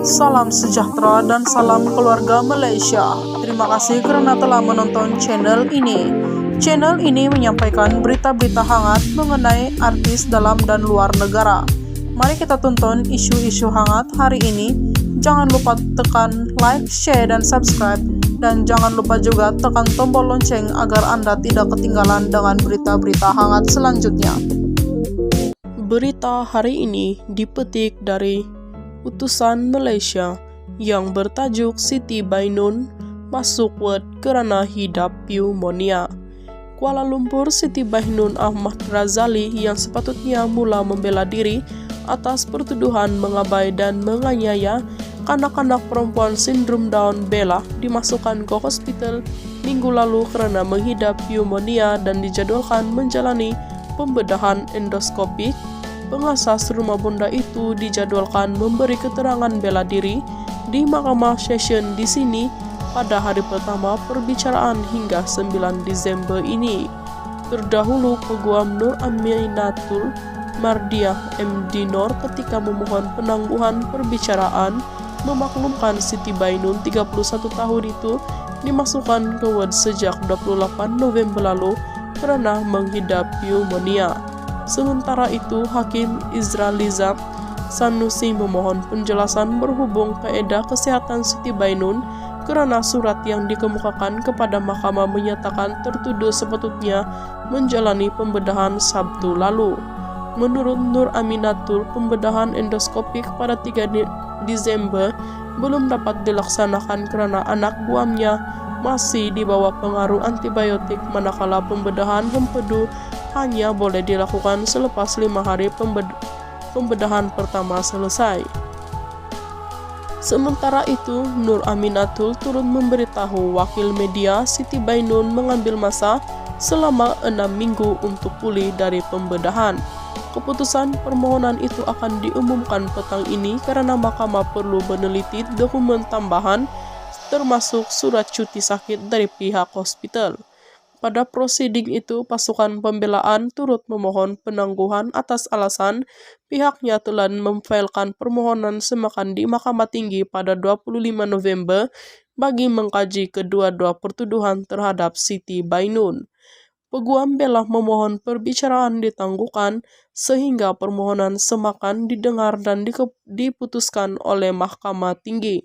Salam sejahtera dan salam keluarga Malaysia. Terima kasih karena telah menonton channel ini. Channel ini menyampaikan berita-berita hangat mengenai artis dalam dan luar negara. Mari kita tonton isu-isu hangat hari ini. Jangan lupa tekan like, share, dan subscribe. Dan jangan lupa juga tekan tombol lonceng agar Anda tidak ketinggalan dengan berita-berita hangat selanjutnya. Berita hari ini dipetik dari utusan Malaysia yang bertajuk Siti Bainun masuk ward kerana hidap pneumonia. Kuala Lumpur, Siti Bainun Ahmad Razali yang sepatutnya mula membela diri atas pertuduhan mengabai dan menganiaya kanak-kanak perempuan sindrom Down Bella dimasukkan ke hospital minggu lalu kerana menghidap pneumonia dan dijadwalkan menjalani pembedahan endoskopik. Pengasas rumah bunda itu dijadwalkan memberi keterangan bela diri di Mahkamah Session di sini pada hari pertama perbicaraan hingga 9 Desember ini. Terdahulu, Peguam Nur Aminatul Mardiah MD Nor ketika memohon penangguhan perbicaraan memaklumkan Siti Bainun 31 tahun itu dimasukkan ke ward sejak 28 November lalu karena menghidap pneumonia. Sementara itu, Hakim Izralizam Sanusi memohon penjelasan berhubung kaedah kesehatan Siti Bainun kerana surat yang dikemukakan kepada mahkamah menyatakan tertuduh sepatutnya menjalani pembedahan Sabtu lalu. Menurut Nur Aminatul, pembedahan endoskopik pada 3 Desember belum dapat dilaksanakan kerana anak buamnya masih di bawah pengaruh antibiotik, manakala pembedahan empedu hanya boleh dilakukan selepas 5 hari pembedahan pertama selesai. Sementara itu, Nur Aminatul turut memberitahu wakil media Siti Bainun mengambil masa selama 6 minggu untuk pulih dari pembedahan. Keputusan permohonan itu akan diumumkan petang ini karena mahkamah perlu meneliti dokumen tambahan termasuk surat cuti sakit dari pihak hospital. Pada prosiding itu, pasukan pembelaan turut memohon penangguhan atas alasan pihaknya telah memfailkan permohonan semakan di Mahkamah Tinggi pada 25 November bagi mengkaji kedua-dua pertuduhan terhadap Siti Bainun. Peguam bela memohon perbicaraan ditangguhkan sehingga permohonan semakan didengar dan diputuskan oleh Mahkamah Tinggi.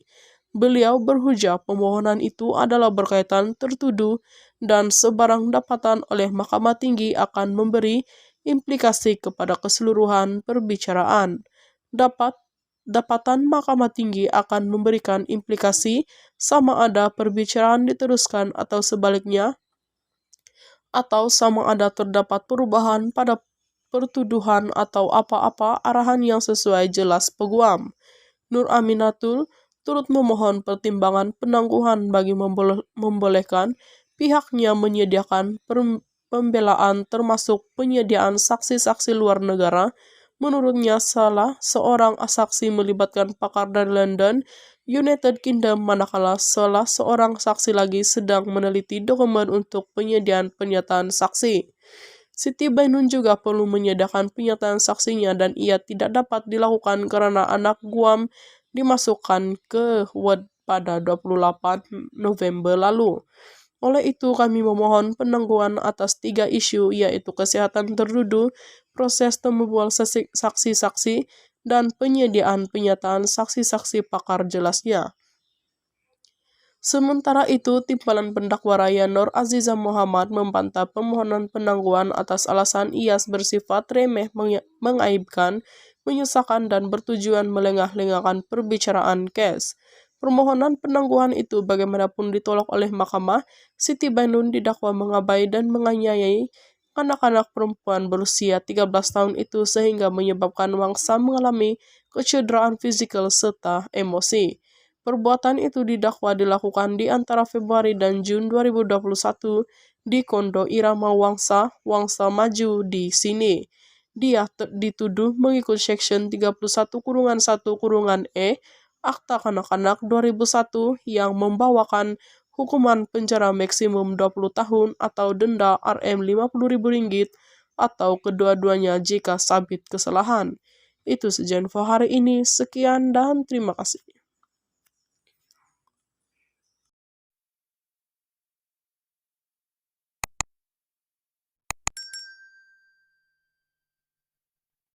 Beliau berhujah pemohonan itu adalah berkaitan tertuduh dan sebarang dapatan oleh Mahkamah Tinggi akan memberi implikasi kepada keseluruhan perbicaraan. Dapatan Mahkamah Tinggi akan memberikan implikasi sama ada perbicaraan diteruskan atau sebaliknya, atau sama ada terdapat perubahan pada pertuduhan atau apa-apa arahan yang sesuai jelas peguam. Nur Aminatul turut memohon pertimbangan penangguhan bagi membolehkan pihaknya menyediakan pembelaan termasuk penyediaan saksi-saksi luar negara. Menurutnya salah seorang saksi melibatkan pakar dari London, United Kingdom, manakala salah seorang saksi lagi sedang meneliti dokumen untuk penyediaan pernyataan saksi. Siti Bainun juga perlu menyediakan pernyataan saksinya dan ia tidak dapat dilakukan karena anak guam dimasukkan ke ward pada 28 November lalu. Oleh itu, kami memohon penangguhan atas 3 isu, yaitu kesehatan tertuduh, proses tembual saksi-saksi, dan penyediaan pernyataan saksi-saksi pakar jelasnya. Sementara itu, timbalan pendakwa raya Nur Azizah Muhammad membantah permohonan penangguhan atas alasan IAS bersifat remeh, mengaibkan, menyusahkan, dan bertujuan melengah-lengahkan perbicaraan kes. Permohonan penangguhan itu bagaimanapun ditolak oleh mahkamah. Siti Bainun didakwa mengabai dan menganiayai anak-anak perempuan berusia 13 tahun itu sehingga menyebabkan mangsa mengalami kecederaan fisikal serta emosi. Perbuatan itu didakwa dilakukan di antara Februari dan Jun 2021 di Kondo Irama Wangsa Maju di sini. Dia dituduh mengikut Section 31-1-E Akta Kanak-Kanak 2001 yang membawakan hukuman penjara maksimum 20 tahun atau denda Rm50.000 atau kedua-duanya jika sabit kesalahan. Itu saja info hari ini. Sekian dan terima kasih.